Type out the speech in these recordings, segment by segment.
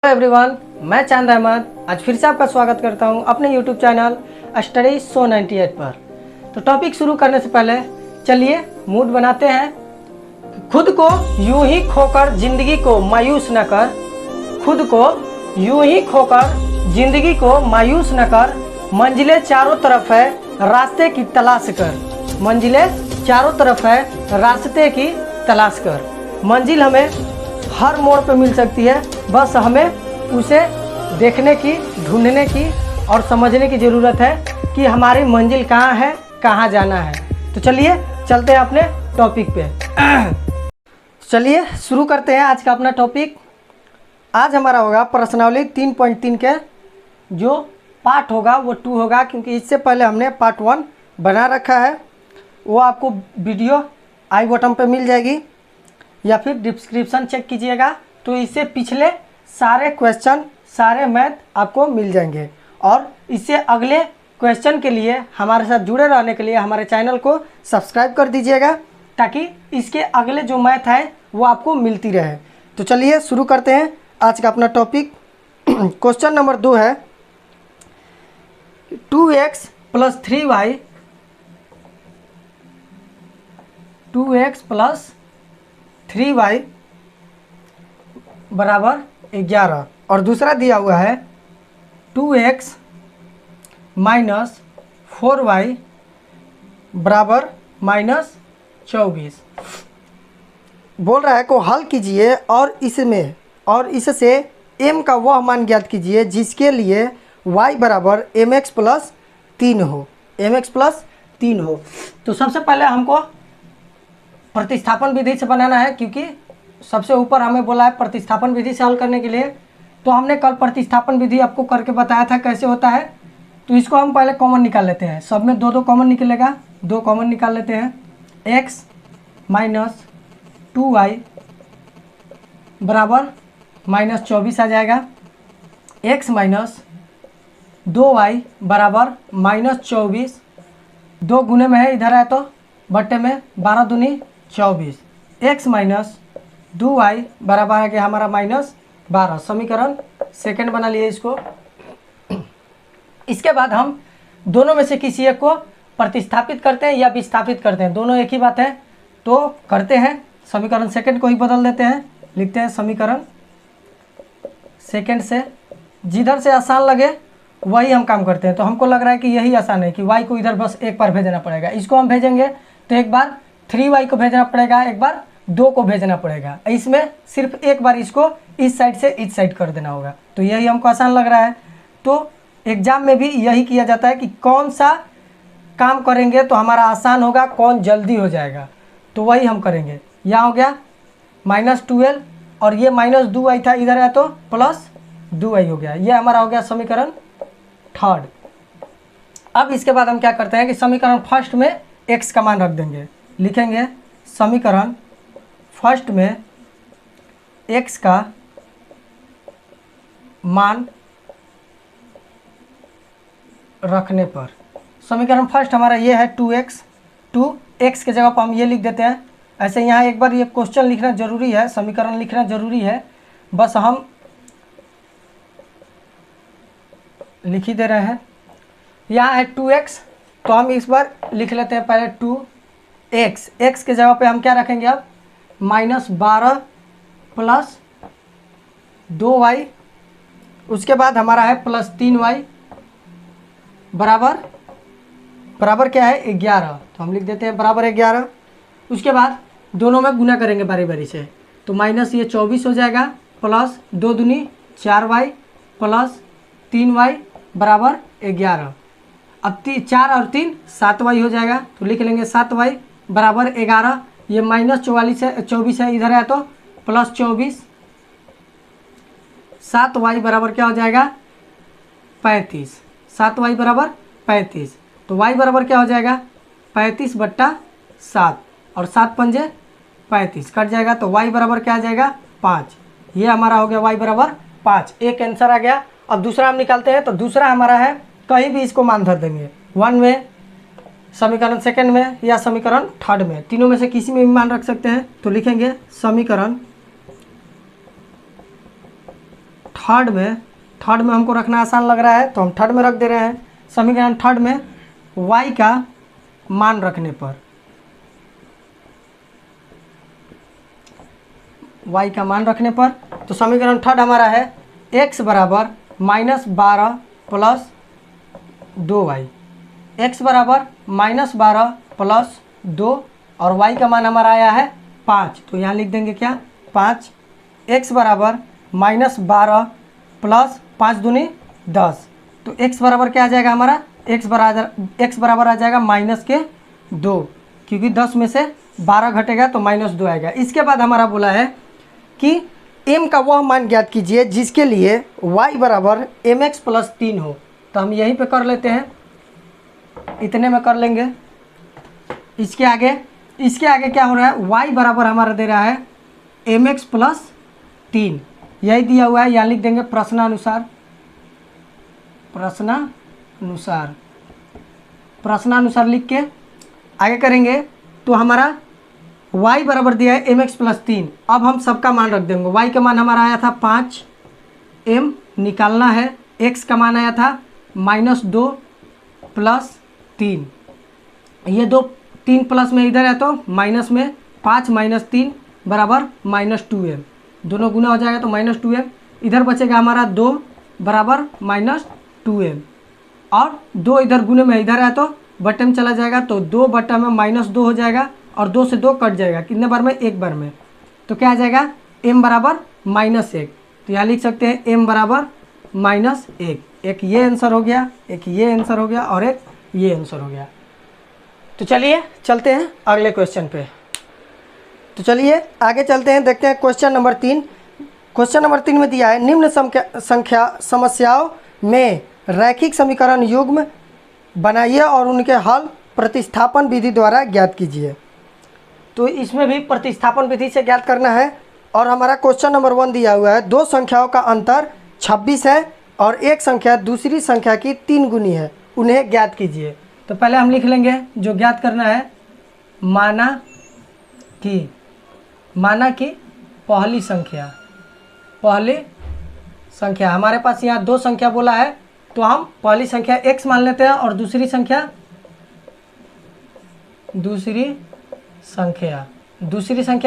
Hello everyone, मैं चांद अहमद आज फिर से आपका स्वागत करता हूं अपने यूट्यूब चैनल स्टडी सो 98 पर। तो टॉपिक शुरू करने से पहले चलिए मूड बनाते हैं। खुद को यूं ही खोकर जिंदगी को मायूस न कर, खुद को यूं ही खोकर जिंदगी को मायूस न कर, मंजिलें चारों तरफ है रास्ते की तलाश कर, मंजिलें चारों तरफ है रास्ते की तलाश कर। मंजिल हमें हर मोड़ पर मिल सकती है, बस हमें उसे देखने की, ढूंढने की और समझने की ज़रूरत है कि हमारी मंजिल कहाँ है, कहाँ जाना है। तो चलिए चलते हैं अपने टॉपिक पे। चलिए शुरू करते हैं आज का अपना टॉपिक। आज हमारा होगा प्रश्नावली 3.3 के जो पार्ट होगा वो 2 होगा, क्योंकि इससे पहले हमने पार्ट 1 बना रखा है। वो आपको वीडियो आई बटन पे मिल जाएगी या फिर डिस्क्रिप्शन चेक कीजिएगा, तो इससे पिछले सारे क्वेश्चन, सारे मैथ आपको मिल जाएंगे। और इससे अगले क्वेश्चन के लिए हमारे साथ जुड़े रहने के लिए हमारे चैनल को सब्सक्राइब कर दीजिएगा, ताकि इसके अगले जो मैथ है वो आपको मिलती रहे। तो चलिए शुरू करते हैं आज का अपना टॉपिक। क्वेश्चन नंबर 2 है 2x + 3y 2x + 3y बराबर 11, और दूसरा दिया हुआ है 2x - 4y बराबर -24। बोल रहा है को हल कीजिए और इससे m का वह मान ज्ञात कीजिए जिसके लिए y बराबर mx + 3 हो, mx + 3 हो। तो सबसे पहले हमको प्रतिस्थापन विधि से बनाना है, क्योंकि सबसे ऊपर हमें बोला है प्रतिस्थापन विधि से हल करने के लिए। तो हमने कल प्रतिस्थापन विधि आपको करके बताया था कैसे होता है। तो इसको हम पहले कॉमन निकाल लेते हैं। सब में 2 कॉमन निकलेगा, 2 कॉमन निकाल लेते हैं। x - 2y बराबर -24 आ जाएगा। x - 2y बराबर -24, 2 गुने में है, इधर है तो बट्टे में 12 दूनी 24। x - 2y बराबर है कि हमारा -12। समीकरण सेकंड बना लिए इसको। इसके बाद हम दोनों में से किसी एक को प्रतिस्थापित करते हैं या विस्थापित करते हैं, दोनों एक ही बात है। तो करते हैं, समीकरण सेकंड को ही बदल देते हैं। लिखते हैं समीकरण सेकंड से, जिधर से आसान लगे वही हम काम करते हैं। तो हमको लग रहा है कि यही आसान है कि y को इधर बस एक बार भेजना पड़ेगा। इसको हम भेजेंगे तो एक बार 3y को भेजना पड़ेगा, एक बार 2 को भेजना पड़ेगा। इसमें सिर्फ एक बार इसको इस साइड से इस साइड कर देना होगा। तो यही हमको आसान लग रहा है। तो एग्जाम में भी यही किया जाता है कि कौन सा काम करेंगे तो हमारा आसान होगा, कौन जल्दी हो जाएगा, तो वही हम करेंगे। यहाँ हो गया -12 और ये -2y था, इधर है तो +2y हो गया। ये हमारा हो गया समीकरण थर्ड। अब इसके बाद हम क्या करते हैं कि समीकरण फर्स्ट में x का मान रख देंगे। लिखेंगे समीकरण फर्स्ट में x का मान रखने पर, समीकरण फर्स्ट हमारा ये है 2x के जगह पर हम ये लिख देते हैं। ऐसे यहाँ एक बार ये क्वेश्चन लिखना जरूरी है, समीकरण लिखना जरूरी है, बस हम लिख ही दे रहे हैं। यहाँ है 2x, तो हम इस बार लिख लेते हैं पहले 2x। x के जगह पे हम क्या रखेंगे अब -12 + 2y, उसके बाद हमारा है +3y बराबर क्या है 11। तो हम लिख देते हैं बराबर 11। उसके बाद दोनों में गुना करेंगे बारी बारी से, तो माइनस ये 24 हो जाएगा, प्लस 2 दूनी 4y प्लस 3y बराबर 11। अब 4 और 3 7y हो जाएगा, तो लिख लेंगे 7y बराबर 11। ये -44 है, 24 है, इधर है तो +24, 7y बराबर क्या हो जाएगा 35। 7y बराबर 35, तो y बराबर क्या हो जाएगा 35/7, और 7 पंजे 35 कट जाएगा, तो y बराबर क्या आ जाएगा 5। ये हमारा हो गया y बराबर 5। एक आंसर आ गया। अब दूसरा हम निकालते हैं। तो दूसरा हमारा है, कहीं भी इसको मान धर देंगे, 1 में, समीकरण सेकंड में या समीकरण थर्ड में, तीनों में से किसी में भी मान रख सकते हैं। तो लिखेंगे समीकरण थर्ड में हमको रखना आसान लग रहा है तो हम थर्ड में रख दे रहे हैं। समीकरण थर्ड में y का मान रखने पर, y का मान रखने पर तो समीकरण थर्ड हमारा है x बराबर -12 प्लस 2y, x बराबर -12 प्लस 2 और y का मान हमारा आया है 5। तो यहाँ लिख देंगे क्या 5, x बराबर -12 प्लस 5 दूनी 10। तो x बराबर क्या आ जाएगा हमारा, x बराबर आ जाएगा -2, क्योंकि 10 में से 12 घटेगा तो -2 आएगा। इसके बाद हमारा बोला है कि m का वह मान ज्ञात कीजिए जिसके लिए y बराबर mx प्लस 3 हो। तो हम यहीं पे कर लेते हैं, इतने में कर लेंगे। इसके आगे क्या हो रहा है, y बराबर हमारा दे रहा है mx प्लस 3, यही दिया हुआ है। यहाँ लिख देंगे प्रश्नानुसार लिख के आगे करेंगे तो हमारा y बराबर दिया है mx प्लस 3। अब हम सबका मान रख देंगे। y का मान हमारा आया था 5, m निकालना है, x का मान आया था -2 प्लस 3, ये 3 प्लस में इधर है तो माइनस में 5 - 3 बराबर -2m, दोनों गुना हो जाएगा तो -2m। इधर बचेगा हमारा 2 बराबर -2m और 2 इधर गुने में इधर है तो बटे में चला जाएगा तो 2 बटा में -2 हो जाएगा और 2 से 2 कट जाएगा, कितने बार में, एक बार में। तो क्या आ जाएगा m बराबर -1। तो यहाँ लिख सकते हैं m बराबर -1। एक ये आंसर हो गया, एक ये आंसर हो गया और एक ये आंसर हो गया। तो चलिए चलते हैं अगले क्वेश्चन पे। तो चलिए आगे चलते हैं, देखते हैं क्वेश्चन नंबर 3। क्वेश्चन नंबर 3 में दिया है निम्न संख्या समस्याओं में रैखिक समीकरण युग्म बनाइए और उनके हल प्रतिस्थापन विधि द्वारा ज्ञात कीजिए। तो इसमें भी प्रतिस्थापन विधि से ज्ञात करना है और हमारा क्वेश्चन नंबर 1 दिया हुआ है, दो संख्याओं का अंतर 26 है और एक संख्या दूसरी संख्या की 3 गुनी है, उन्हें ज्ञात कीजिए। तो पहले हम लिख लेंगे जो ज्ञात करना है, माना कि पहली संख्या हमारे पास यहाँ 2 संख्या बोला है तो हम पहली संख्या x मान लेते हैं और दूसरी संख्या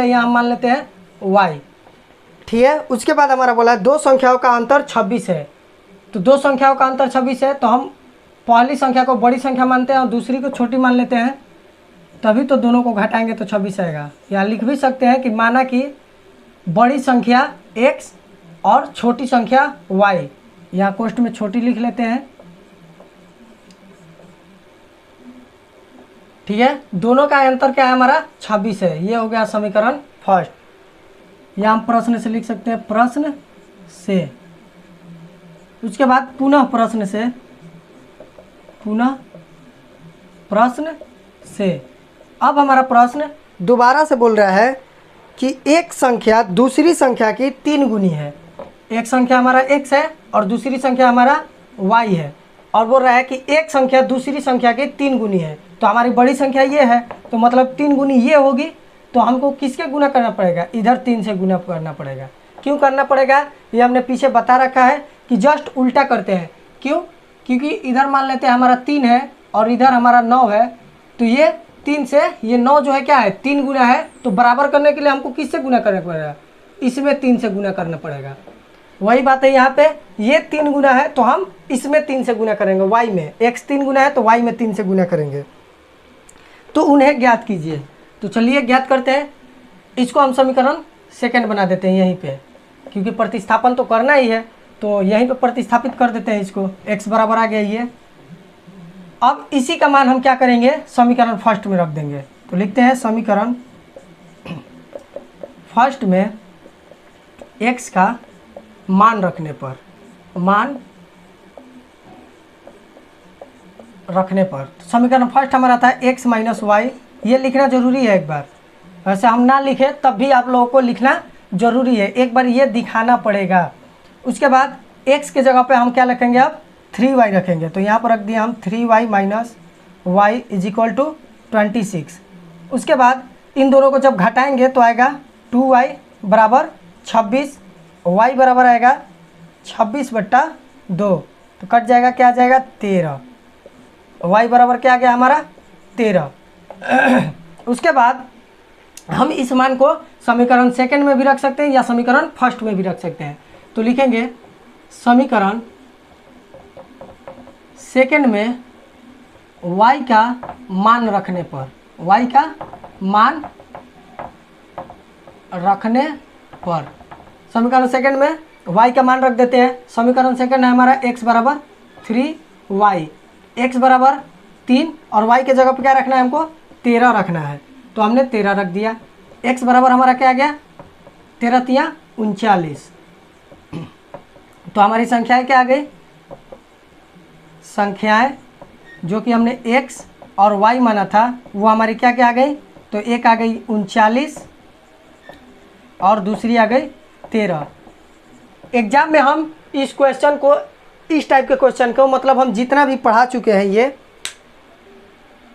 यहाँ हम मान लेते हैं y, ठीक है। उसके बाद हमारा बोला है 2 संख्याओं का अंतर 26 है। तो 2 संख्याओं का अंतर 26 है तो हम पहली संख्या को बड़ी संख्या मानते हैं और दूसरी को छोटी मान लेते हैं, तभी तो दोनों को घटाएंगे तो 26 आएगा। यहाँ लिख भी सकते हैं कि माना कि बड़ी संख्या x और छोटी संख्या y, यहाँ कोष्ठ में छोटी लिख लेते हैं, ठीक है। दोनों का अंतर क्या है हमारा 26 है, ये हो गया समीकरण फर्स्ट। यहाँ हम प्रश्न से लिख सकते हैं, प्रश्न से। उसके बाद पुनः प्रश्न से। अब हमारा प्रश्न दोबारा से बोल रहा है कि एक संख्या दूसरी संख्या की 3 गुनी है। एक संख्या हमारा x है और दूसरी संख्या हमारा y है और बोल रहा है कि एक संख्या दूसरी संख्या की 3 गुनी है। तो हमारी बड़ी संख्या ये है तो मतलब 3 गुनी ये होगी, तो हमको किसके गुना करना पड़ेगा, इधर 3 से गुना करना पड़ेगा। क्यों करना पड़ेगा, ये हमने पीछे बता रखा है कि जस्ट उल्टा करते हैं। क्यों, क्योंकि इधर मान लेते हैं हमारा 3 है और इधर हमारा 9 है, तो ये 3 से ये 9 जो है क्या है 3 गुना है, तो बराबर करने के लिए हमको किससे गुना करना पड़ेगा, इसमें 3 से गुना करना पड़ेगा। वही बात है यहाँ पे, ये 3 गुना है तो हम इसमें 3 से गुना करेंगे, y में x 3 गुना है तो y में 3 से गुना करेंगे। तो उन्हें ज्ञात कीजिए। तो चलिए ज्ञात करते हैं। इसको हम समीकरण सेकंड बना देते हैं यहीं पे, क्योंकि प्रतिस्थापन तो करना ही है, तो यहीं पे प्रतिस्थापित कर देते हैं इसको। x बराबर आ गया ये। अब इसी का मान हम क्या करेंगे, समीकरण फर्स्ट में रख देंगे। तो लिखते हैं समीकरण फर्स्ट में x का मान रखने पर, समीकरण फर्स्ट हमारा था x माइनस वाई। ये लिखना जरूरी है एक बार, वैसे हम ना लिखे तब भी आप लोगों को लिखना जरूरी है, एक बार ये दिखाना पड़ेगा। उसके बाद x के जगह पे हम क्या रखेंगे, अब 3y रखेंगे। तो यहाँ पर रख दिया हम 3y minus y is equal to 26। उसके बाद इन दोनों को जब घटाएंगे तो आएगा 2y बराबर 26, y बराबर आएगा 26/2, तो कट जाएगा, क्या आ जाएगा 13। y बराबर क्या आ गया हमारा 13। उसके बाद हम इस मान को समीकरण सेकंड में भी रख सकते हैं या समीकरण फर्स्ट में भी रख सकते हैं। तो लिखेंगे समीकरण सेकंड में y का मान रखने पर, y का मान रखने पर समीकरण सेकंड में y का मान रख देते हैं। समीकरण सेकंड है हमारा x बराबर 3y, x बराबर 3 और y के जगह पर क्या रखना है हमको 13 रखना है, तो हमने 13 रख दिया। x बराबर हमारा क्या आ गया 13 तिया 39, तो हमारी संख्याएं क्या आ गई, संख्याएं जो कि हमने x और y माना था वो हमारी क्या क्या आ गई, तो एक आ गई 39 और दूसरी आ गई 13। एग्जाम में हम इस क्वेश्चन को, इस टाइप के क्वेश्चन को, मतलब हम जितना भी पढ़ा चुके हैं ये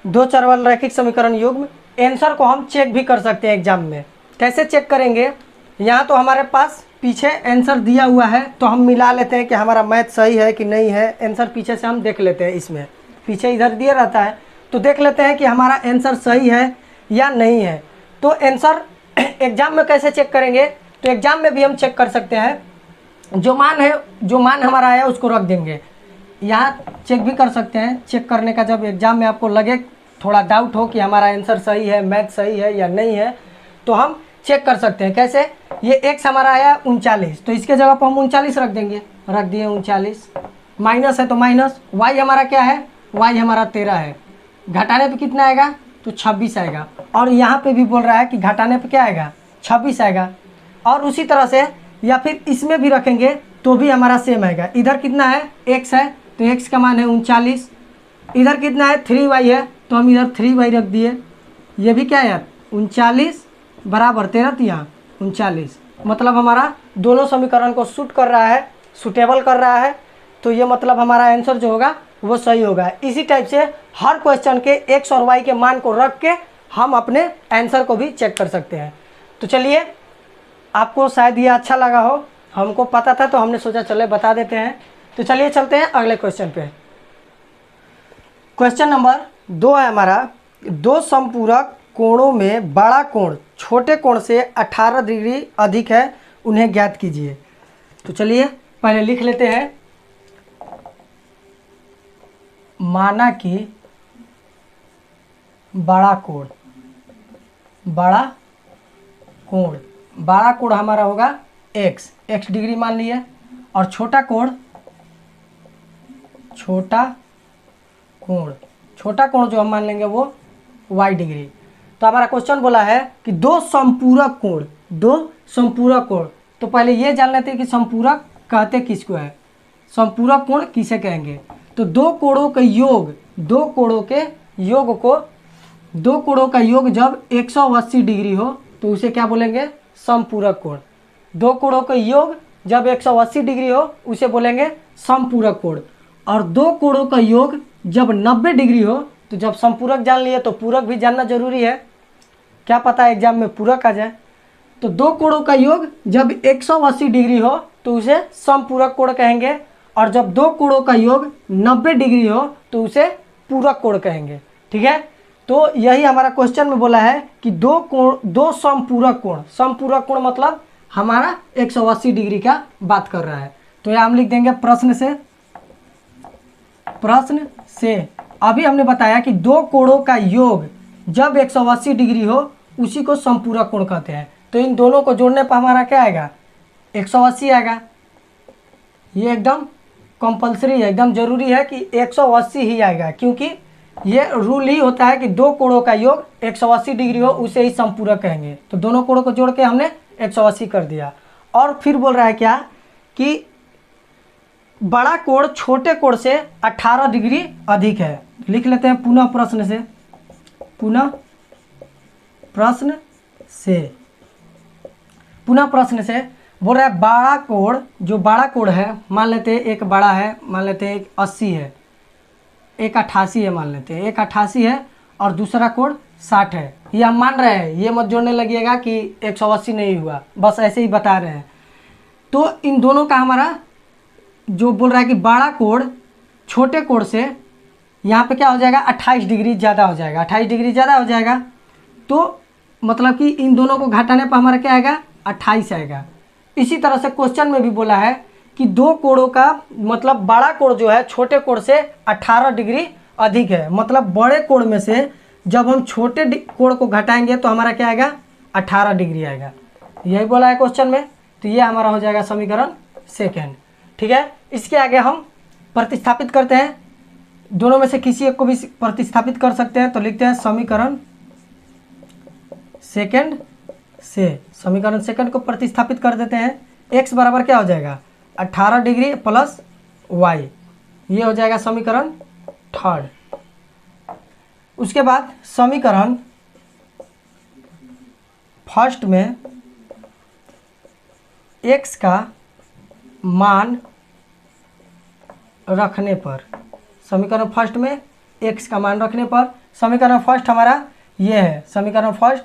दो चरवाल रैखिक समीकरण युग्म, आंसर को हम चेक भी कर सकते हैं एग्जाम में। कैसे चेक करेंगे, यहाँ तो हमारे पास पीछे आंसर दिया हुआ है, तो हम मिला लेते हैं कि हमारा मैथ सही है कि नहीं है। आंसर पीछे से हम देख लेते हैं, इसमें पीछे इधर दिया रहता है, तो देख लेते हैं कि हमारा आंसर सही है या नहीं है। तो आंसर एग्जाम में कैसे चेक करेंगे, तो एग्जाम में भी हम चेक कर सकते हैं, जो मान है, जो मान हमारा आया उसको रख देंगे। यहाँ चेक भी कर सकते हैं। चेक करने का जब एग्जाम में आपको लगे, थोड़ा डाउट हो कि हमारा आंसर सही है, मैथ सही है या नहीं है, तो हम चेक कर सकते हैं। कैसे, ये x हमारा आया 39, तो इसके जगह पर हम 39 रख देंगे, रख दिए 39। माइनस है तो माइनस, y हमारा क्या है, y हमारा 13 है, घटाने पे कितना आएगा, तो 26 आएगा। और यहाँ पे भी बोल रहा है कि घटाने पे क्या आएगा 26 आएगा। और उसी तरह से या फिर इसमें भी रखेंगे तो भी हमारा सेम आएगा। इधर कितना है x है, तो x का मान है 39, इधर कितना है 3y है, तो हम इधर 3y रख दिए। ये भी क्या है 39 बराबर 13 तिया 39, मतलब हमारा दोनों समीकरण को सूट कर रहा है, सूटेबल कर रहा है, तो ये मतलब हमारा आंसर जो होगा वो सही होगा। इसी टाइप से हर क्वेश्चन के x और y के मान को रख के हम अपने आंसर को भी चेक कर सकते हैं। तो चलिए, आपको शायद ये अच्छा लगा हो, हमको पता था तो हमने सोचा चले बता देते हैं। तो चलिए चलते हैं अगले क्वेश्चन पे। क्वेश्चन नंबर 2 है हमारा, दो समपूरक कोणों में बड़ा कोण छोटे कोण से 18 डिग्री अधिक है, उन्हें ज्ञात कीजिए। तो चलिए पहले लिख लेते हैं, माना कि बड़ा कोण, बड़ा कोण, बड़ा कोण हमारा होगा x डिग्री मान लिए, और छोटा कोण, छोटा कोण जो हम मान लेंगे वो y डिग्री। तो हमारा क्वेश्चन बोला है कि दो संपूरक कोण, तो पहले ये जान लेते हैं कि संपूरक कहते किसको है, संपूरक कोण किसे कहेंगे। तो दो कोणों का योग, दो कोणों का योग जब 180 डिग्री हो तो उसे क्या बोलेंगे, संपूरक कोण। दो कोणों का योग जब 180 डिग्री हो उसे बोलेंगे संपूरक कोण। और दो कोणों का योग जब 90 डिग्री हो, तो जब संपूरक जान लिए तो पूरक भी जानना जरूरी है, क्या पता है एग्जाम में पूरक आ जाए। तो दो कोणों का योग जब 180 डिग्री हो तो उसे समपूरक कोण कहेंगे, और जब दो कोणों का योग 90 डिग्री हो तो उसे पूरक कोण कहेंगे। ठीक है, तो यही हमारा क्वेश्चन में बोला है कि दो समपूरक कोण मतलब हमारा 180 डिग्री का बात कर रहा है। तो यह हम लिख देंगे प्रश्न से। अभी हमने बताया कि दो कोणों का योग जब 180 डिग्री हो उसी को संपूरक कोण कहते हैं। तो इन दोनों को जोड़ने पर हमारा क्या आएगा, 180 आएगा। ये एकदम कंपलसरी है, एकदम जरूरी है कि 180 ही आएगा, क्योंकि ये रूल ही होता है कि दो कोणों का योग 180 डिग्री हो उसे ही संपूरक कहेंगे। तो दोनों कोणों को जोड़ के हमने 180 कर दिया। और फिर बोल रहा है क्या कि बड़ा कोण छोटे कोण से 18 डिग्री अधिक है। लिख लेते हैं पुनः प्रश्न से बोल रहा है बड़ा कोण, जो बड़ा कोण है मान लेते हैं एक बड़ा है, मान लेते हैं एक 80 है, एक 88 है, मान लेते हैं एक 88 है और दूसरा कोण 60 है। ये हम मान रहे हैं, ये मत जोड़ने लगिएगा कि 180 नहीं हुआ, बस ऐसे ही बता रहे हैं। तो इन दोनों का हमारा जो बोल रहा है कि बड़ा कोण छोटे कोण से यहाँ पे क्या हो जाएगा 28 डिग्री ज़्यादा हो जाएगा, 28 डिग्री ज़्यादा हो जाएगा। तो मतलब कि इन दोनों को घटाने पर हमारा क्या आएगा 28 आएगा। इसी तरह से क्वेश्चन में भी बोला है कि दो कोणों का मतलब बड़ा कोण जो है छोटे कोण से 18 डिग्री अधिक है। मतलब बड़े कोण में से जब हम छोटे कोण को घटाएंगे तो हमारा क्या आएगा 18 डिग्री आएगा। यही बोला है क्वेश्चन में। तो ये हमारा हो जाएगा समीकरण सेकेंड। ठीक है, इसके आगे हम प्रतिस्थापित करते हैं, दोनों में से किसी एक को भी प्रतिस्थापित कर सकते हैं। तो लिखते हैं समीकरण सेकेंड से समीकरण सेकेंड को प्रतिस्थापित कर देते हैं। x बराबर क्या हो जाएगा 18 डिग्री प्लस y, ये हो जाएगा समीकरण थर्ड। उसके बाद समीकरण फर्स्ट में x का मान रखने पर, समीकरण फर्स्ट में x का मान रखने पर समीकरण फर्स्ट हमारा ये है। समीकरण फर्स्ट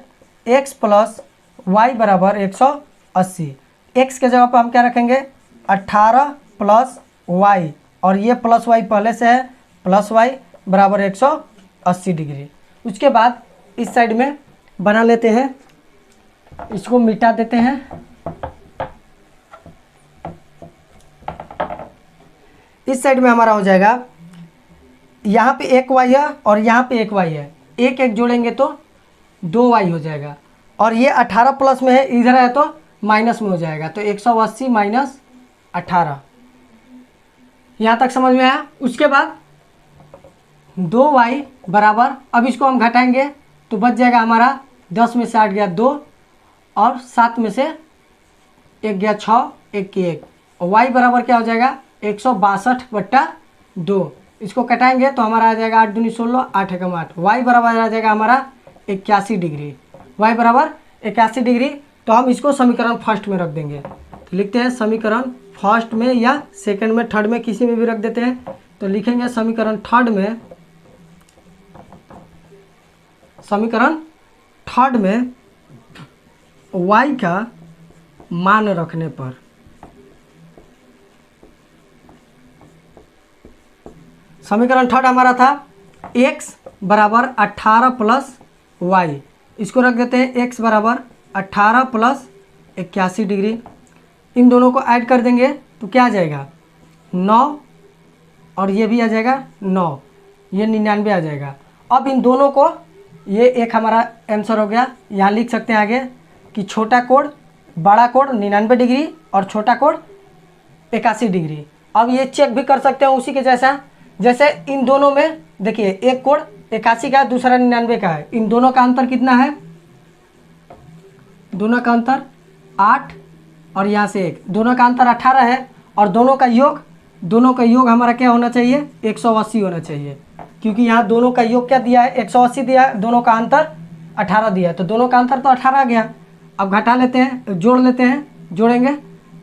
x प्लस वाई बराबर 180। x के जगह पर हम क्या रखेंगे 18 प्लस y, और ये प्लस y पहले से है, प्लस y बराबर 180 डिग्री। उसके बाद इस साइड में बना लेते हैं, इसको मिटा देते हैं। इस साइड में हमारा हो जाएगा, यहाँ पे एक y है और यहाँ पे एक y है, एक एक जोड़ेंगे तो 2y हो जाएगा। और ये 18 प्लस में है, इधर है तो माइनस में हो जाएगा। तो 180 माइनस 18, यहाँ तक समझ में आया। उसके बाद 2y बराबर, अब इसको हम घटाएंगे तो बच जाएगा हमारा 10 में से 8 गया 2 और 7 में से 1 गया 6, 1 की 1, और y बराबर क्या हो जाएगा 162/2। इसको कटाएंगे तो हमारा आ जाएगा 8 दूनी 16, 8 एकम 8, y बराबर आ जाएगा हमारा 81 डिग्री, y बराबर 81 डिग्री। तो हम इसको समीकरण फर्स्ट में रख देंगे। तो लिखते हैं समीकरण फर्स्ट में या सेकंड में, थर्ड में, किसी में भी रख देते हैं। तो लिखेंगे समीकरण थर्ड में, समीकरण थर्ड में y का मान रखने पर, समीकरण थर्ड हमारा था x बराबर 18 प्लस y, इसको रख देते हैं x बराबर 18 प्लस 81 डिग्री। इन दोनों को ऐड कर देंगे तो क्या आ जाएगा 9, और ये भी आ जाएगा 9, ये 99 आ जाएगा। अब इन दोनों को, ये एक हमारा आंसर हो गया। यहाँ लिख सकते हैं आगे कि छोटा कोण बड़ा कोण 99 डिग्री और छोटा कोण 81 डिग्री। अब ये चेक भी कर सकते हैं उसी के जैसा, जैसे इन दोनों में देखिए एक कोण 81 का है, दूसरा 99 का है। इन दोनों का अंतर कितना है, दोनों का अंतर 8 और यहाँ से 1, दोनों का अंतर 18 है। और दोनों का योग हमारा क्या होना चाहिए 180 होना चाहिए, क्योंकि यहाँ दोनों का योग क्या दिया है 180 दिया है, दोनों का अंतर 18 दिया है। तो दोनों का अंतर तो 18 आ गया। अब घटा लेते हैं, जोड़ लेते हैं, जोड़ेंगे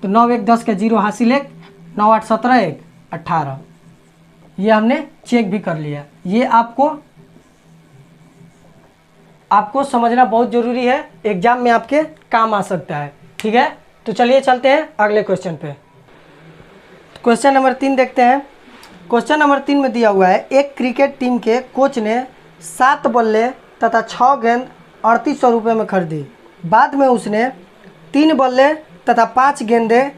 तो 9 1 10 के 0 हासिल 1, 9 8 17 1 18। ये हमने चेक भी कर लिया। ये आपको समझना बहुत ज़रूरी है, एग्जाम में आपके काम आ सकता है। ठीक है, तो चलिए चलते हैं अगले क्वेश्चन पे। क्वेश्चन नंबर 3 देखते हैं। क्वेश्चन नंबर 3 में दिया हुआ है, एक क्रिकेट टीम के कोच ने 7 बल्ले तथा 6 गेंद 3800 रुपये में खरीदी। बाद में उसने 3 बल्ले तथा 5 गेंदें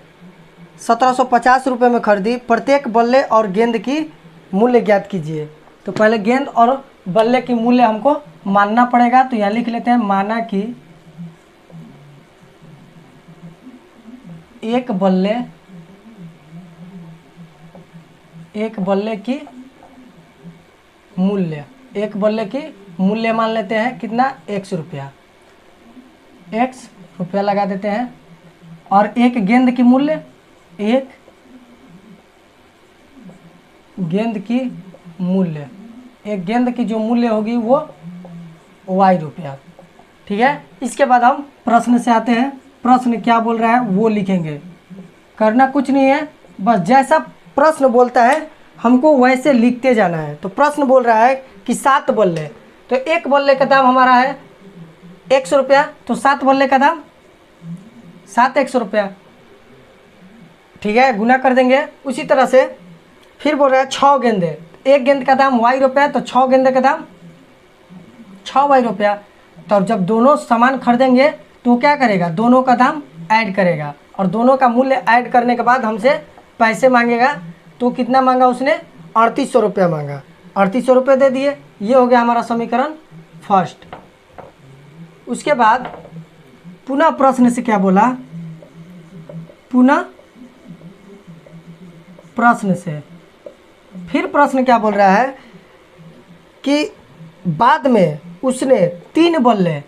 1750 रुपये में खरीदी। प्रत्येक बल्ले और गेंद की मूल्य ज्ञात कीजिए। तो पहले गेंद और बल्ले की मूल्य हमको मानना पड़ेगा। तो यहाँ लिख लेते हैं, माना कि एक बल्ले की मूल्य मान लेते हैं कितना, 100 रुपया, 100 रुपया लगा देते हैं। और एक गेंद की मूल्य, एक गेंद की जो मूल्य होगी वो y रुपया। ठीक है, इसके बाद हम प्रश्न से आते हैं। प्रश्न क्या बोल रहा है वो लिखेंगे, करना कुछ नहीं है, बस जैसा प्रश्न बोलता है हमको वैसे लिखते जाना है। तो प्रश्न बोल रहा है कि 7 बल्ले, तो एक बल्ले का दाम हमारा है 100 रुपया, तो 7 बल्ले का दाम 7 100 रुपया। ठीक है, गुना कर देंगे। उसी तरह से फिर बोल रहा है 6 गेंदे, एक गेंद का दाम y रुपया, तो 6 गेंदे का दाम 6y रुपया। तो जब दोनों सामान खरीदेंगे तो क्या करेगा, दोनों का दाम ऐड करेगा और दोनों का मूल्य ऐड करने के बाद हमसे पैसे मांगेगा। तो कितना मांगा उसने, 3800 रुपया मांगा, 3800 रुपये दे दिए। ये हो गया हमारा समीकरण फर्स्ट। उसके बाद पुनः प्रश्न से क्या बोला, पुनः प्रश्न से फिर प्रश्न क्या बोल रहा है कि बाद में उसने 3 बल्ले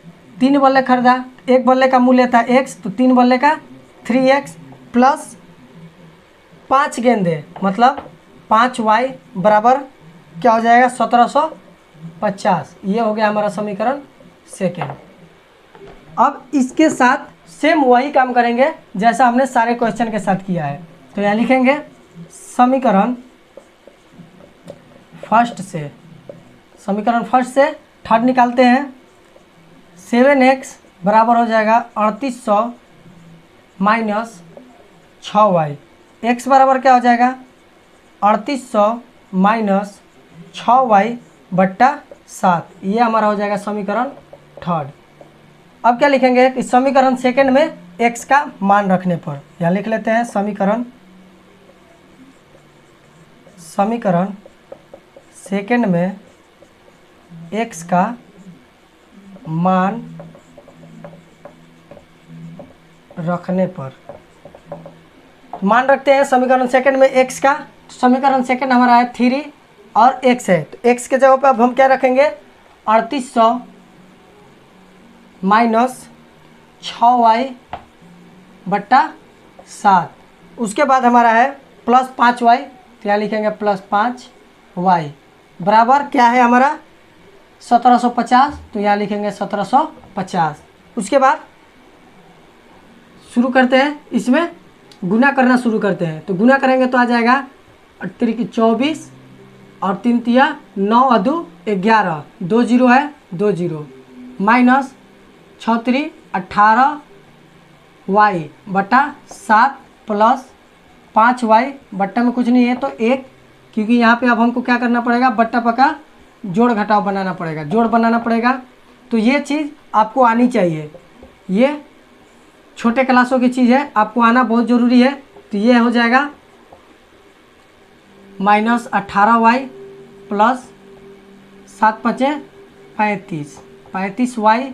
खरीदा। एक बल्ले का मूल्य था x, तो 3 बल्ले का 3x प्लस 5 गेंदे मतलब 5y बराबर क्या हो जाएगा 1750। ये हो गया हमारा समीकरण सेकेंड। अब इसके साथ सेम वही काम करेंगे जैसा हमने सारे क्वेश्चन के साथ किया है। तो यहाँ लिखेंगे समीकरण फर्स्ट से थर्ड निकालते हैं। 7x बराबर हो जाएगा 3800 माइनस 6y। x बराबर क्या हो जाएगा 3800 माइनस 6y बट्टा 7। ये हमारा हो जाएगा समीकरण थर्ड। अब क्या लिखेंगे कि समीकरण सेकंड में x का मान रखने पर, यहाँ लिख लेते हैं समीकरण सेकंड में x का मान रखने पर, मान रखते हैं समीकरण सेकंड में x का। समीकरण सेकंड हमारा है 3 और x है, तो x के जगह पर अब हम क्या रखेंगे 3800 माइनस 6y बट्टा 7। उसके बाद हमारा है प्लस 5y, तो यहाँ लिखेंगे प्लस 5y बराबर क्या है हमारा 1750, तो यहाँ लिखेंगे 1750। उसके बाद शुरू करते हैं, इसमें गुना करना शुरू करते हैं। तो गुना करेंगे तो आ जाएगा 24 और 3 तिया 9 और 2 11, 2 जीरो है 2 जीरो माइनस 6 3 18 y बटा 7 प्लस 5y बट्टा में कुछ नहीं है तो 1, क्योंकि यहाँ पे अब हमको क्या करना पड़ेगा बट्टा पका जोड़ घटाव बनाना पड़ेगा, जोड़ बनाना पड़ेगा। तो ये चीज़ आपको आनी चाहिए, ये छोटे क्लासों की चीज़ है, आपको आना बहुत ज़रूरी है। तो ये हो जाएगा माइनस 18y प्लस 7 5 35, 35y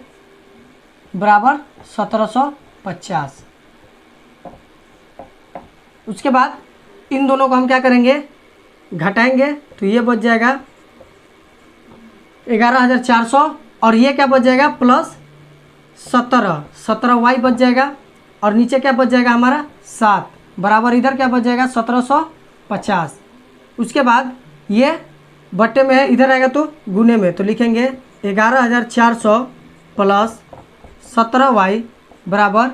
बराबर 1750। उसके बाद इन दोनों को हम क्या करेंगे घटाएंगे, तो ये बच जाएगा 11400 और ये क्या बच जाएगा प्लस 17y बच जाएगा और नीचे क्या बच जाएगा हमारा 7 बराबर इधर क्या बच जाएगा 1750। उसके बाद ये बट्टे में है, इधर आएगा तो गुने में, तो लिखेंगे 11400 प्लस 17y बराबर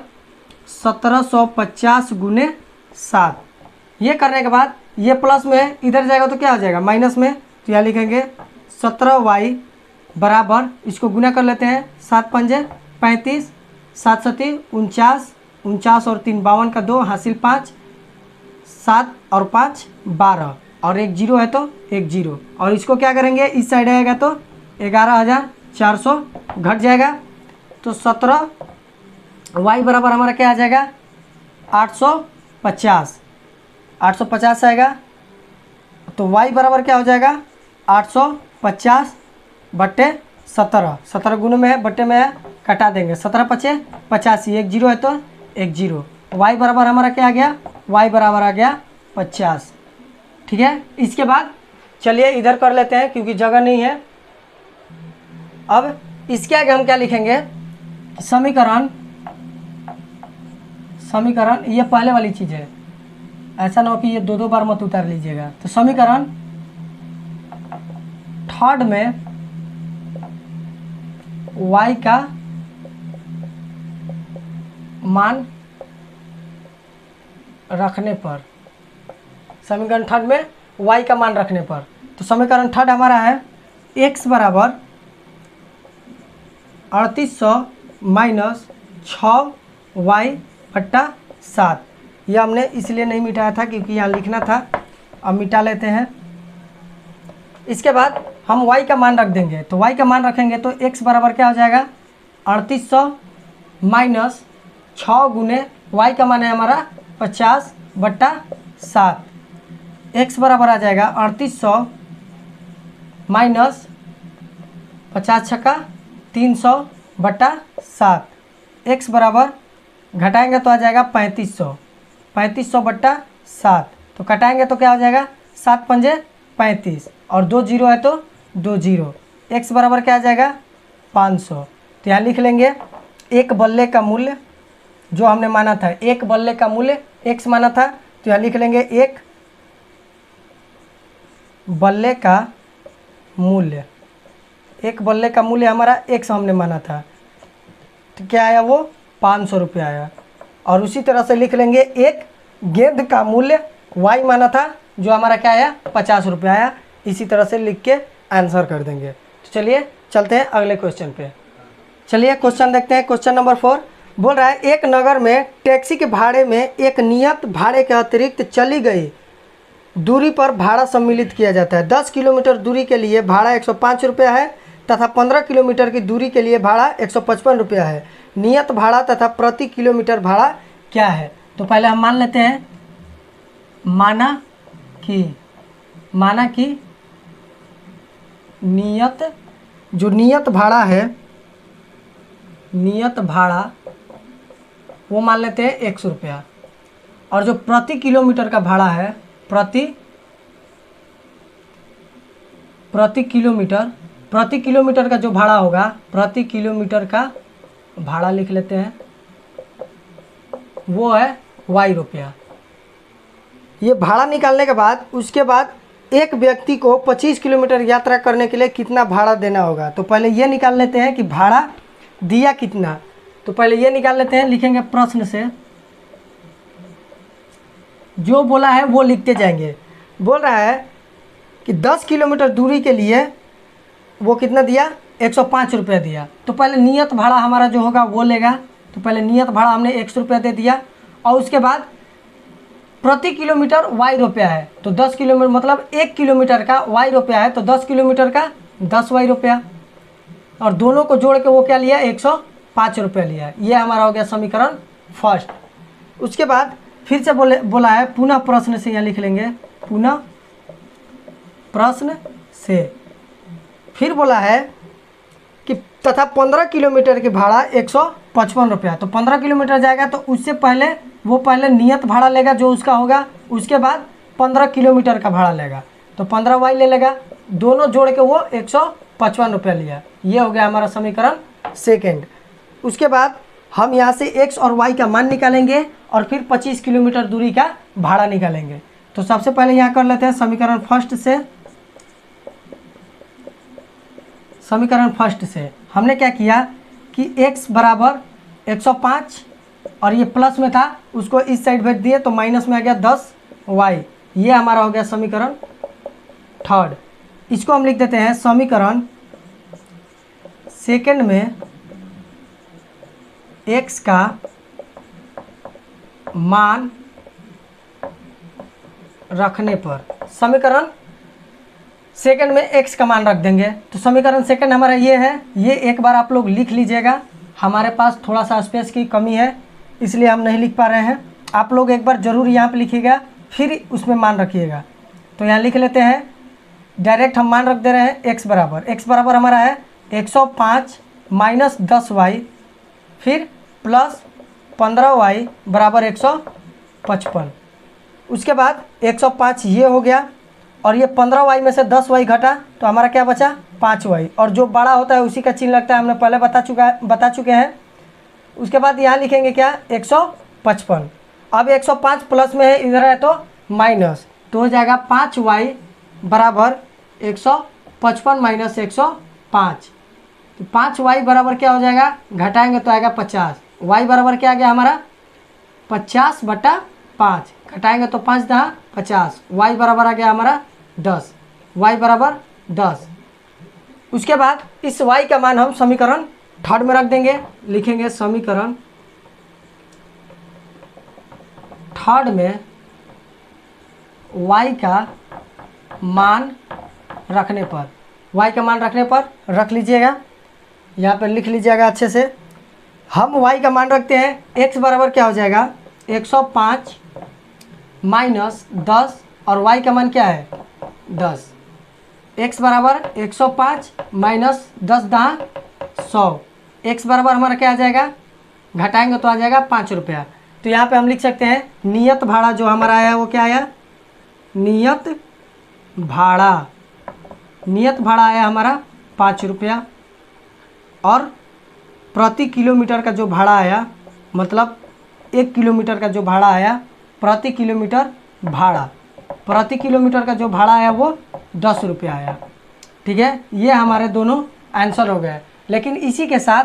1750 गुने 7। ये करने के बाद ये प्लस में है, इधर जाएगा तो क्या हो जाएगा माइनस में, तो यहाँ लिखेंगे 17y बराबर, इसको गुना कर लेते हैं 7 पंजे 35, 7 सती 49, 49 और 3 52 का 2 हासिल 5, 7 और 5 12 और एक जीरो है तो एक जीरो। और इसको क्या करेंगे इस साइड आएगा तो 11400 घट जाएगा, तो 17y बराबर हमारा क्या आ जाएगा 850 आएगा। तो y बराबर क्या हो जाएगा 850 बट्टे 17 गुने में है बट्टे में है कटा देंगे 17 5 85, एक जीरो है तो एक जीरो। y बराबर हमारा क्या आ गया, y बराबर आ गया 50। ठीक है, इसके बाद चलिए इधर कर लेते हैं क्योंकि जगह नहीं है। अब इसके आगे हम क्या लिखेंगे समीकरण ये पहले वाली चीज़ है, ऐसा ना हो कि ये दो बार मत उतार लीजिएगा। तो समीकरण थर्ड में y का मान रखने पर, समीकरण थर्ड में y का मान रखने पर, तो समीकरण थर्ड हमारा है x बराबर 3800 माइनस 6y बट्टा 7। ये हमने इसलिए नहीं मिटाया था क्योंकि यहाँ लिखना था, अब मिटा लेते हैं। इसके बाद हम y का मान रख देंगे, तो y का मान रखेंगे तो x बराबर क्या हो जाएगा 3800 माइनस 6 गुने y का मान है हमारा 50/7। x बराबर आ जाएगा 3800 माइनस 50 छक्का 300/7। x बराबर घटाएंगे तो आ जाएगा 3500, 3500/7। तो घटाएंगे तो क्या हो जाएगा 7 पंजे 35 और 2 जीरो है तो 2 जीरो। x बराबर क्या आ जाएगा 500। तो यहाँ लिख लेंगे एक बल्ले का मूल्य जो हमने माना था, एक बल्ले का मूल्य x माना था, तो यहाँ लिख लेंगे एक बल्ले का मूल्य, एक बल्ले का मूल्य हमारा x हमने माना था, तो क्या आया वो 500 रुपये आया। और उसी तरह से लिख लेंगे एक गेंद का मूल्य y माना था जो हमारा क्या आया 50 रुपये आया। इसी तरह से लिख के आंसर कर देंगे। तो चलिए चलते हैं अगले क्वेश्चन पे। चलिए क्वेश्चन देखते हैं। क्वेश्चन नंबर 4 बोल रहा है एक नगर में टैक्सी के भाड़े में एक नियत भाड़े के अतिरिक्त चली गई दूरी पर भाड़ा सम्मिलित किया जाता है। 10 किलोमीटर दूरी के लिए भाड़ा 105 रुपया है तथा 15 किलोमीटर की दूरी के लिए भाड़ा 155 रुपया है। नियत भाड़ा तथा प्रति किलोमीटर भाड़ा क्या है? तो पहले हम मान लेते हैं माना कि नियत भाड़ा है, नियत भाड़ा वो मान लेते हैं 100 रुपया, और जो प्रति किलोमीटर का भाड़ा है प्रति किलोमीटर का जो भाड़ा होगा, प्रति किलोमीटर का भाड़ा लिख लेते हैं, वो है y रुपया। ये भाड़ा निकालने के बाद उसके बाद एक व्यक्ति को 25 किलोमीटर यात्रा करने के लिए कितना भाड़ा देना होगा। तो पहले ये निकाल लेते हैं कि भाड़ा दिया कितना। तो पहले ये निकाल लेते हैं, लिखेंगे प्रश्न से, जो बोला है वो लिखते जाएंगे। बोल रहा है कि 10 किलोमीटर दूरी के लिए वो कितना दिया 105 रुपया दिया। तो पहले नियत भाड़ा हमारा जो होगा वो लेगा। तो पहले नियत भाड़ा हमने 100 रुपया दे दिया, और उसके बाद प्रति किलोमीटर y रुपया है। तो 10 किलोमीटर मतलब 1 किलोमीटर का y रुपया है, तो 10 किलोमीटर का 10 y रुपया, और दोनों को जोड़ के वो क्या लिया 105 रुपया लिया। ये हमारा हो गया समीकरण फर्स्ट। उसके बाद फिर से बोला है पुनः प्रश्न से, यहाँ लिख लेंगे पुनः प्रश्न से। फिर बोला है कि तथा 15 किलोमीटर की भाड़ा 155 रुपया। तो 15 किलोमीटर जाएगा तो उससे पहले वो पहले नियत भाड़ा लेगा जो उसका होगा, उसके बाद 15 किलोमीटर का भाड़ा लेगा, तो 15 y ले लेगा, दोनों जोड़ के वो 155 रुपया लिया। ये हो गया हमारा समीकरण सेकेंड। उसके बाद हम यहाँ से x और y का मान निकालेंगे और फिर 25 किलोमीटर दूरी का भाड़ा निकालेंगे। तो सबसे पहले यहाँ कर लेते हैं समीकरण फर्स्ट से। समीकरण फर्स्ट से हमने क्या किया कि x बराबर 105 और ये प्लस में था, उसको इस साइड भेज दिए तो माइनस में आ गया 10y। ये हमारा हो गया समीकरण थर्ड। इसको हम लिख देते हैं समीकरण सेकंड में x का मान रखने पर, समीकरण सेकंड में x का मान रख देंगे। तो समीकरण सेकंड हमारा ये है, ये एक बार आप लोग लिख लीजिएगा। हमारे पास थोड़ा सा स्पेस की कमी है इसलिए हम नहीं लिख पा रहे हैं। आप लोग एक बार ज़रूर यहाँ पे लिखिएगा फिर उसमें मान रखिएगा। तो यहाँ लिख लेते हैं, डायरेक्ट हम मान रख दे रहे हैं x बराबर हमारा है 105 माइनस 10y फिर प्लस 15y बराबर 155। उसके बाद 105 ये हो गया, और ये 15y में से 10y घटा तो हमारा क्या बचा 5y, और जो बड़ा होता है उसी का चिन्ह लगता है, हमने पहले बता चुके हैं। उसके बाद यहाँ लिखेंगे क्या 155। अब 105 प्लस में है, इधर है तो माइनस, तो हो जाएगा 5y बराबर 155 माइनस 105। तो 5y बराबर क्या हो जाएगा, घटाएंगे तो आएगा 50। y बराबर क्या आ गया हमारा 50/5, घटाएंगे तो 5 दहा 50। y बराबर आ गया हमारा 10, y बराबर 10। उसके बाद इस y का मान हम समीकरण थर्ड में रख देंगे, लिखेंगे समीकरण थर्ड में y का मान रखने पर, y का मान रखने पर रख लीजिएगा, यहाँ पर लिख लीजिएगा अच्छे से। हम y का मान रखते हैं, x बराबर क्या हो जाएगा 105 माइनस 10 और y का मान क्या है 10। x बराबर 105 माइनस 10 दाँ 100। x बराबर हमारा क्या आ जाएगा, घटाएंगे तो आ जाएगा 5 रुपया। तो यहाँ पे हम लिख सकते हैं नियत भाड़ा जो हमारा आया वो क्या आया, नियत भाड़ा, नियत भाड़ा आया हमारा 5 रुपया। और प्रति किलोमीटर का जो भाड़ा आया, मतलब 1 किलोमीटर का जो भाड़ा आया, प्रति किलोमीटर भाड़ा, प्रति किलोमीटर का जो भाड़ा आया वो 10 रुपया आया। ठीक है, ये हमारे दोनों आंसर हो गए। लेकिन इसी के साथ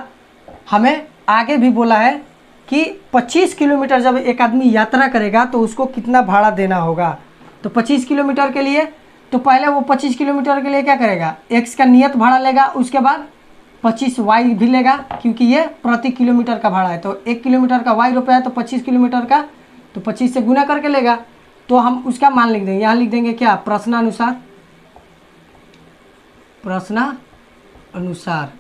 हमें आगे भी बोला है कि 25 किलोमीटर जब एक आदमी यात्रा करेगा तो उसको कितना भाड़ा देना होगा। तो 25 किलोमीटर के लिए तो पहले वो 25 किलोमीटर के लिए क्या करेगा, x का नियत भाड़ा लेगा, उसके बाद 25 y भी लेगा, क्योंकि ये प्रति किलोमीटर का भाड़ा है। तो 1 किलोमीटर का y रुपया है, तो 25 किलोमीटर का तो 25 से गुना करके लेगा। तो हम उसका मान लिख देंगे, यहाँ लिख देंगे क्या, प्रश्नानुसार, प्रश्नानुसार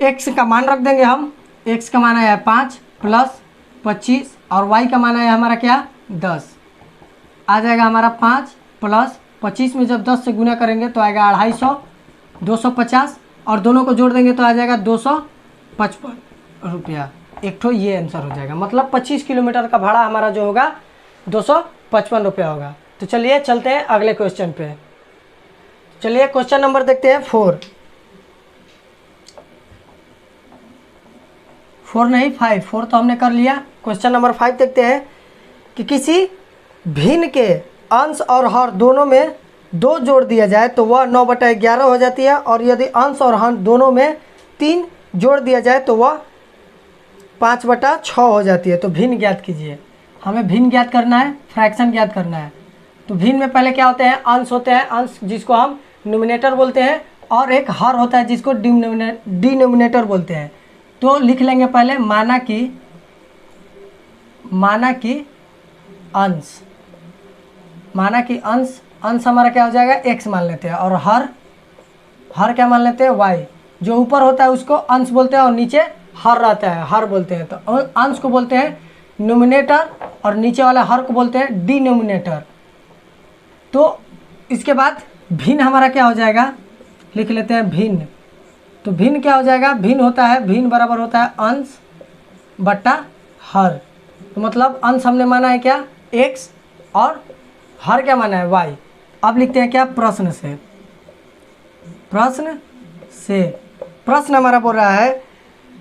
x का मान रख देंगे हम। x का मान आया 5 प्लस 25 और y का मान आया हमारा क्या 10। आ जाएगा हमारा 5 प्लस 25 में जब 10 से गुना करेंगे तो आएगा 250, 250 और दोनों को जोड़ देंगे तो आ जाएगा 255 रुपया। एक ठो ये आंसर हो जाएगा, मतलब 25 किलोमीटर का भाड़ा हमारा जो होगा 255 रुपया होगा। तो चलिए चलते हैं अगले क्वेश्चन पे। चलिए क्वेश्चन नंबर देखते हैं 4 नहीं 5, 4 तो हमने कर लिया। क्वेश्चन नंबर 5 देखते हैं कि किसी भिन्न के अंश और हर दोनों में 2 जोड़ दिया जाए तो वह 9/11 हो जाती है, और यदि अंश और हर दोनों में 3 जोड़ दिया जाए तो वह 5/6 हो जाती है। तो भिन्न ज्ञात कीजिए। हमें भिन्न ज्ञात करना है, फ्रैक्शन ज्ञात करना है। तो भिन्न में पहले क्या होते हैं, अंश होते हैं, अंश जिसको हम न्यूमिनेटर बोलते हैं, और एक हर होता है जिसको डिनोमिनेटर बोलते हैं। तो लिख लेंगे पहले माना कि अंश, माना कि अंश, अंश हमारा क्या हो जाएगा x मान लेते हैं, और हर क्या मान लेते हैं y। जो ऊपर होता है उसको अंश बोलते हैं और नीचे हर रहता है हर बोलते हैं। तो अंश को बोलते हैं न्यूमिनेटर और नीचे वाला हर को बोलते हैं डिनोमिनेटर। तो इसके बाद भिन्न हमारा क्या हो जाएगा, लिख लेते हैं भिन्न। तो भिन्न क्या हो जाएगा, भिन्न होता है, भिन्न बराबर होता है अंश बट्टा हर। तो मतलब अंश हमने माना है क्या x और हर क्या माना है y। अब लिखते हैं क्या, प्रश्न से, प्रश्न हमारा बोल रहा है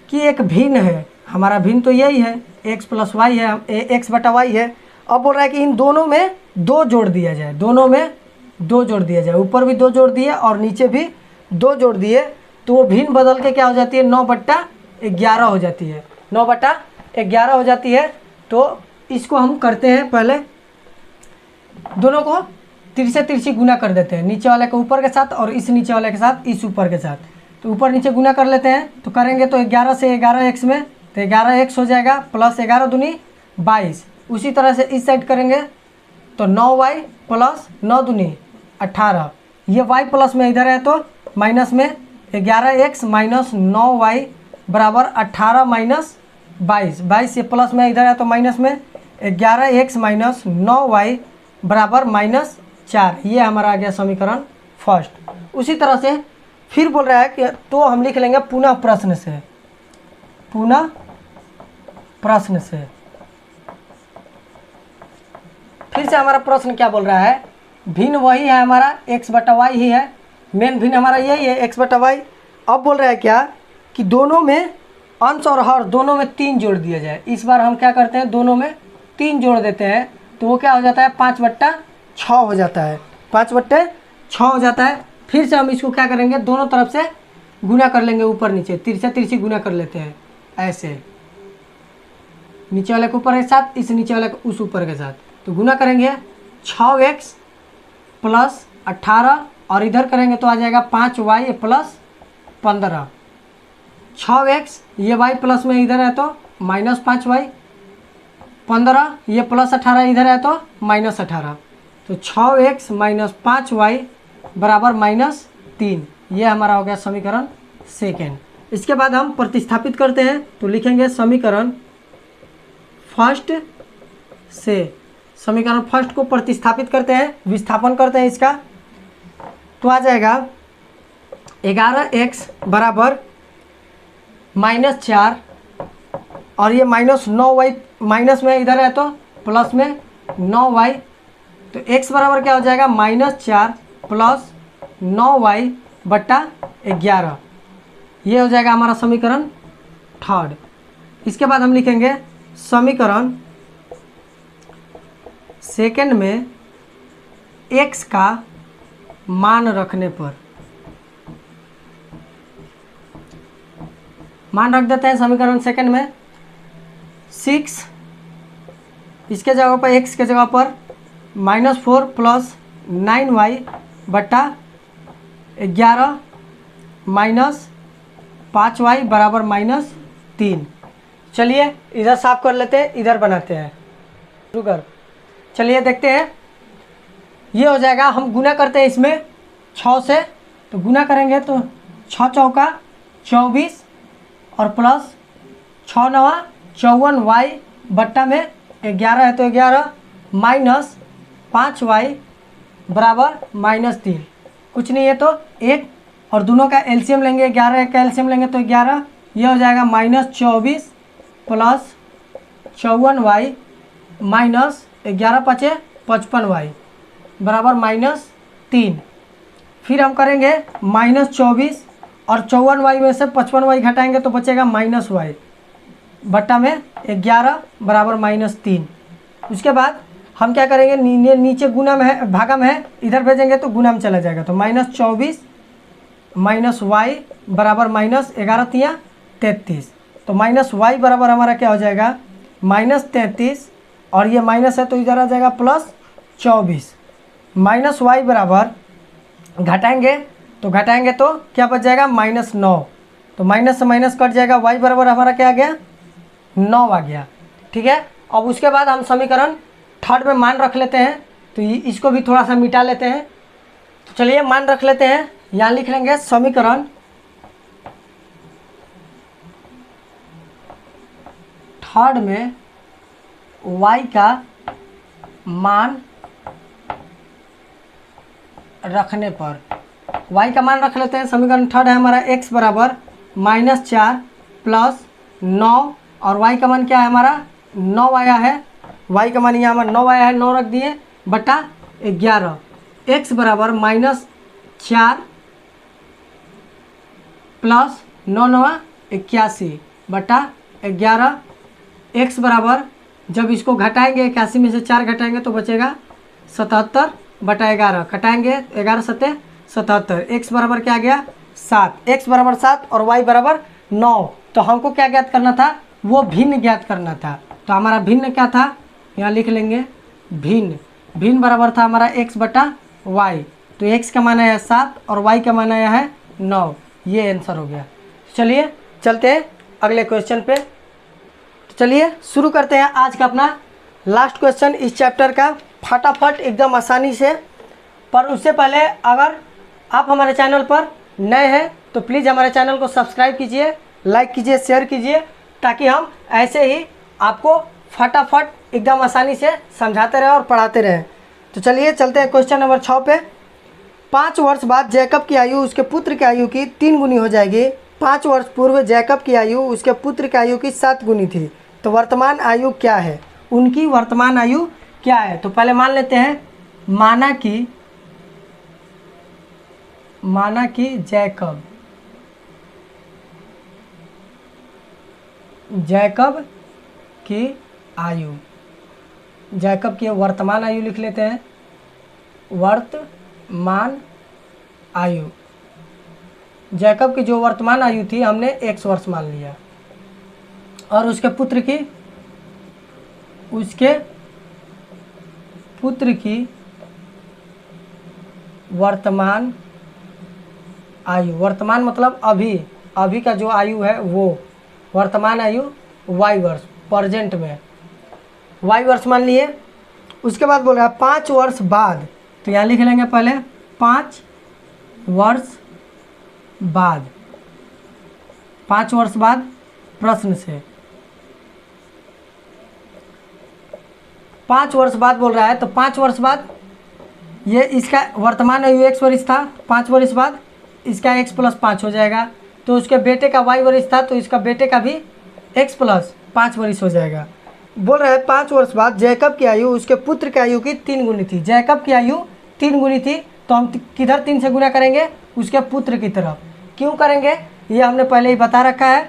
कि एक भिन्न है, हमारा भिन्न तो यही है x प्लस वाई है, x बटा वाई है। अब बोल रहा है कि इन दोनों में 2 जोड़ दिया जाए, दोनों में 2 जोड़ दिया जाए, ऊपर भी 2 जोड़ दिए और नीचे भी 2 जोड़ दिए। तो वो भिन्न बदल के क्या हो जाती है 9/11 हो जाती है, 9/11 हो जाती है। तो इसको हम करते हैं, पहले दोनों को तिरछे तिरछी गुना कर देते हैं, नीचे वाले को ऊपर के साथ और इस नीचे वाले के साथ इस ऊपर के साथ। तो ऊपर नीचे गुना कर लेते हैं। तो करेंगे तो 11 से 11x में, तो 11x हो जाएगा प्लस 11 दूनी 22। उसी तरह से इस साइड करेंगे तो 9y प्लस 9 दूनी 18। ये y प्लस में इधर है तो माइनस में 11x माइनस 9y बराबर 18 माइनस 22। 22 ये प्लस में इधर है तो माइनस में 11x माइनस 9y बराबर -4। ये हमारा आ गया समीकरण फर्स्ट। उसी तरह से फिर बोल रहा है कि तो हम लिख लेंगे पुनः प्रश्न से, पुनः प्रश्न से। फिर से हमारा प्रश्न क्या बोल रहा है, भिन्न वही है हमारा x बटा वाई ही है, मेन भिन्न हमारा यही है x बटा वाई। अब बोल रहा है क्या कि दोनों में अंश और हर दोनों में 3 जोड़ दिया जाए। इस बार हम क्या करते हैं, दोनों में 3 जोड़ देते हैं। तो वो क्या हो जाता है 5/6 हो जाता है, 5/6 हो जाता है। फिर से हम इसको क्या करेंगे, दोनों तरफ से गुना कर लेंगे, ऊपर नीचे तिरछा तिरछी गुना कर लेते हैं ऐसे, नीचे वाले को ऊपर के साथ, इस नीचे वाले को उस ऊपर के साथ। तो गुना करेंगे 6x प्लस 18 और इधर करेंगे तो आ जाएगा 5y प्लस 15। 6x ये y प्लस में इधर है तो -5y 15, ये +18 इधर है तो -18, तो 6x - 5y बराबर -3। ये हमारा हो गया समीकरण सेकेंड। इसके बाद हम प्रतिस्थापित करते हैं, तो लिखेंगे समीकरण फर्स्ट से, समीकरण फर्स्ट को प्रतिस्थापित करते हैं, विस्थापन करते हैं इसका, तो आ जाएगा 11x बराबर -4 और ये -9y माइनस में इधर है तो प्लस में 9y, तो x बराबर क्या हो जाएगा -4 प्लस 9y बट्टा 11। ये हो जाएगा हमारा समीकरण थर्ड। इसके बाद हम लिखेंगे समीकरण सेकंड में x का मान रखने पर, मान रख देते हैं समीकरण सेकंड में 6, इसके जगह पर x के जगह पर -4 प्लस 9y बट्टा 11 माइनस 5y बराबर -3। चलिए इधर साफ कर लेते हैं, इधर बनाते हैं, शुरू कर। चलिए देखते हैं, ये हो जाएगा, हम गुना करते हैं इसमें 6 से, तो गुना करेंगे तो 6 चौका 24 और प्लस 6 नवा 54 y बट्टा में 11 है तो 11 माइनस 5y बराबर -3, कुछ नहीं है तो 1, और दोनों का एलसीएम लेंगे, 11 का एलसीएम लेंगे तो 11, यह हो जाएगा -24 प्लस 54y माइनस 11 × 5 = 55y बराबर -3। फिर हम करेंगे -24 और 54y में से 55y घटाएंगे तो बचेगा -y बट्टा में 11 बराबर -3। उसके बाद हम क्या करेंगे, नीचे गुना में है, भागा में है, इधर भेजेंगे तो गुना में चला जाएगा, तो -24 माइनस y बराबर -11 × 33, तो -y बराबर हमारा क्या हो जाएगा -33, और ये माइनस है तो इधर आ जाएगा +24, -y बराबर घटाएंगे तो क्या बच जाएगा -9, तो माइनस से माइनस कट जाएगा, y बराबर हमारा क्या आ गया 9 आ गया। ठीक है, अब उसके बाद हम समीकरण थर्ड में मान रख लेते हैं, तो इसको भी थोड़ा सा मिटा लेते हैं। तो चलिए मान रख लेते हैं, यहाँ लिख लेंगे समीकरण थर्ड में y का मान रखने पर, y का मान रख लेते हैं। समीकरण थर्ड है हमारा x बराबर -4 प्लस 9, और y का मान क्या है हमारा 9 आया है, y का मान यहाँ हमारा 9 आया है, 9 रख दिए बटा 11, x बराबर -4 प्लस 9 9 81 बटा 11, x बराबर जब इसको घटाएंगे 81 में से 4 घटाएंगे तो बचेगा 77 बटा 11, घटाएंगे 11 7 77, x बराबर क्या आ गया 7, x बराबर 7 और y बराबर 9। तो हमको क्या ज्ञात करना था, वो भिन्न ज्ञात करना था। तो हमारा भिन्न क्या था, यहाँ लिख लेंगे भिन्न बराबर था हमारा x बटा y, तो x का मान आया 7 और y का मान आया है 9, ये आंसर हो गया। चलिए चलते हैं अगले क्वेश्चन पे। तो चलिए शुरू करते हैं आज का अपना लास्ट क्वेश्चन इस चैप्टर का, फटाफट एकदम आसानी से। पर उससे पहले अगर आप हमारे चैनल पर नए हैं तो प्लीज़ हमारे चैनल को सब्सक्राइब कीजिए, लाइक कीजिए, शेयर कीजिए, ताकि हम ऐसे ही आपको फटाफट एकदम आसानी से समझाते रहें और पढ़ाते रहें। तो चलिए चलते हैं क्वेश्चन नंबर 6 पे। 5 वर्ष बाद जैकब की आयु उसके पुत्र की आयु की 3 गुनी हो जाएगी। 5 वर्ष पूर्व जैकब की आयु उसके पुत्र की आयु की 7 गुनी थी, तो वर्तमान आयु क्या है, उनकी वर्तमान आयु क्या है। तो पहले मान लेते हैं, माना कि जैकब की आयु, जैकब की वर्तमान आयु लिख लेते हैं, वर्तमान आयु, जैकब की जो वर्तमान आयु थी हमने 100 वर्ष मान लिया, और उसके पुत्र की वर्तमान आयु, वर्तमान मतलब अभी का जो आयु है वो वर्तमान आयु y वर्ष प्रेजेंट में, y वर्ष मान लिए। उसके बाद बोल रहा है 5 वर्ष बाद, तो यहाँ लिख लेंगे पहले 5 वर्ष बाद, 5 वर्ष बाद प्रश्न से 5 वर्ष बाद बोल रहा है, तो 5 वर्ष बाद ये इसका वर्तमान आयु x वर्ष था, 5 वर्ष बाद इसका x + 5 हो जाएगा। तो उसके बेटे का y वर्ष था, तो इसका बेटे का भी x + 5 वर्ष हो जाएगा। बोल रहा है 5 वर्ष बाद जैकब की आयु उसके पुत्र की आयु की 3 गुनी थी। जैकब की आयु 3 गुनी थी, तो हम किधर 3 से गुना करेंगे? उसके पुत्र की तरफ। क्यों करेंगे ये हमने पहले ही बता रखा है।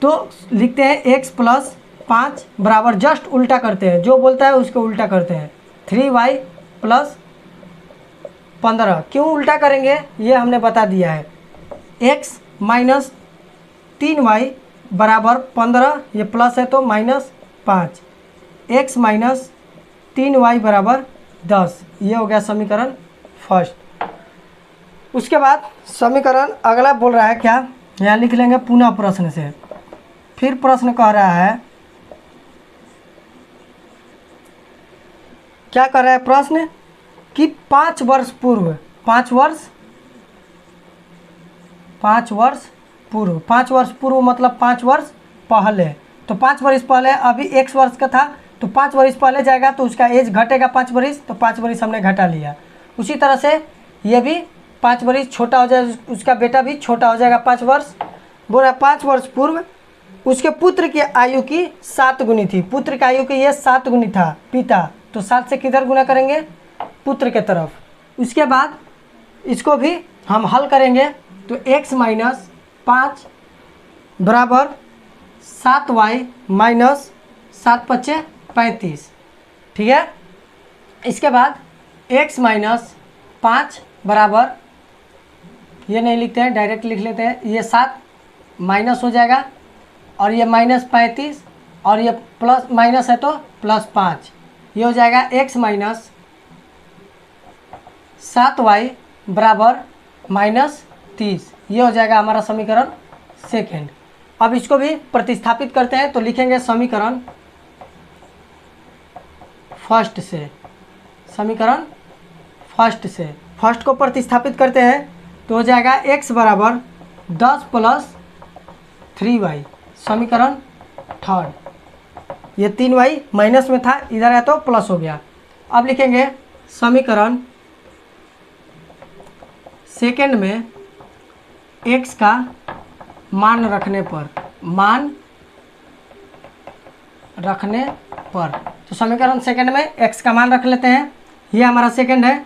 तो लिखते हैं x + 5 बराबर, जस्ट उल्टा करते हैं, जो बोलता है उसको उल्टा करते हैं, 3y + 15। क्यों उल्टा करेंगे ये हमने बता दिया है। x - 3y बराबर 15, ये प्लस है तो -5, x - 3y बराबर 10। ये हो गया समीकरण फर्स्ट। उसके बाद समीकरण अगला बोल रहा है क्या, यहाँ लिख लेंगे पुनः प्रश्न से। फिर प्रश्न कह रहा है, क्या कर रहा है प्रश्न कि 5 वर्ष पूर्व, 5 वर्ष पूर्व मतलब 5 वर्ष पहले। तो 5 वर्ष पहले अभी x वर्ष का था, तो 5 वर्ष पहले जाएगा तो उसका एज घटेगा 5 वर्ष, तो 5 वर्ष हमने घटा लिया। उसी तरह से ये भी 5 वर्ष छोटा हो जाएगा, उसका बेटा भी छोटा हो जाएगा 5 वर्ष। बोल रहा 5 वर्ष पूर्व उसके पुत्र की आयु की 7 गुनी थी। पुत्र की आयु की ये 7 गुनी था पिता, तो 7 से किधर गुना करेंगे? पुत्र के तरफ। उसके बाद इसको भी हम हल करेंगे, तो x - 5 बराबर 7y - 7 × 5 = 35। ठीक है। इसके बाद x - 5 बराबर, ये नहीं लिखते हैं, डायरेक्ट लिख लेते हैं, ये 7 माइनस हो जाएगा और ये -35 और ये प्लस माइनस है तो +5, ये हो जाएगा x - 7y बराबर -30। ये हो जाएगा हमारा समीकरण सेकेंड। अब इसको भी प्रतिस्थापित करते हैं, तो लिखेंगे समीकरण फर्स्ट से। समीकरण फर्स्ट से फर्स्ट को प्रतिस्थापित करते हैं तो हो जाएगा x बराबर 10 + 3y। समीकरण थर्ड, ये 3y माइनस में था, इधर है तो प्लस हो गया। अब लिखेंगे समीकरण सेकेंड में x का मान रखने पर, तो समीकरण सेकेंड में x का मान रख लेते हैं। ये हमारा सेकेंड है,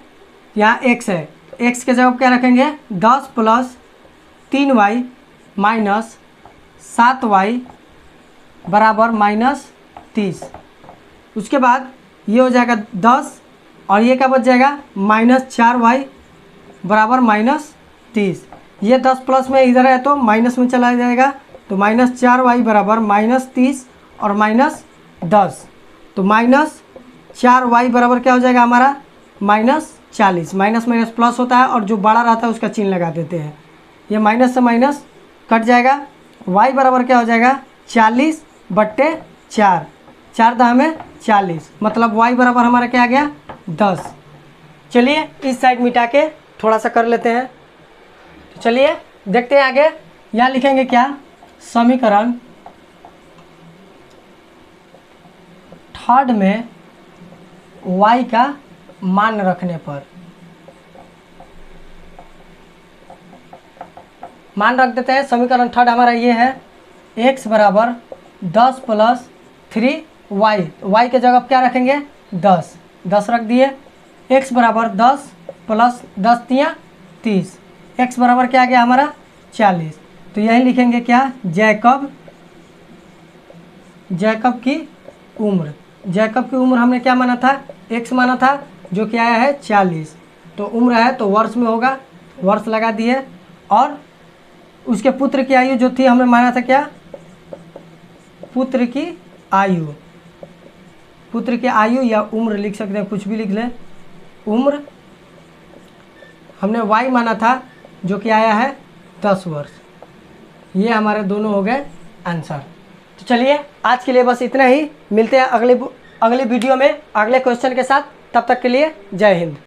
यहाँ x है, x के जगह क्या रखेंगे? 10 + 3y - 7y बराबर -30। उसके बाद ये हो जाएगा 10 और ये क्या बच जाएगा? -4y बराबर -30। ये 10 प्लस में इधर है तो माइनस में चला जाएगा, तो -4y बराबर -30 और -10, तो -4y बराबर क्या हो जाएगा हमारा? -40। माइनस माइनस प्लस होता है और जो बड़ा रहता है उसका चिन्ह लगा देते हैं। ये माइनस से माइनस कट जाएगा, y बराबर क्या हो जाएगा? 40/4, 4 × 40, मतलब y बराबर हमारा क्या आ गया? 10। चलिए इस साइड मिटा के थोड़ा सा कर लेते हैं। तो चलिए देखते हैं आगे। यहाँ लिखेंगे क्या? समीकरण थर्ड में y का मान रखने पर, मान रख देते हैं। समीकरण थर्ड हमारा ये है, x बराबर 10 + 3y, y के जगह क्या रखेंगे? 10 रख दिए। x बराबर 10 + 10 × 30, x बराबर क्या आ गया हमारा? 40। तो यही लिखेंगे क्या? जैकब की उम्र। जैकब की उम्र हमने क्या माना था? x माना था, जो कि आया है 40। तो उम्र है तो वर्ष में होगा, वर्ष लगा दिए। और उसके पुत्र की आयु जो थी हमने माना था क्या? पुत्र की आयु, पुत्र की आयु या उम्र लिख सकते हैं, कुछ भी लिख लें। उम्र हमने y माना था, जो कि आया है 10 वर्ष। ये हमारे दोनों हो गए आंसर। तो चलिए आज के लिए बस इतना ही, मिलते हैं अगले अगली वीडियो में अगले क्वेश्चन के साथ। तब तक के लिए जय हिंद।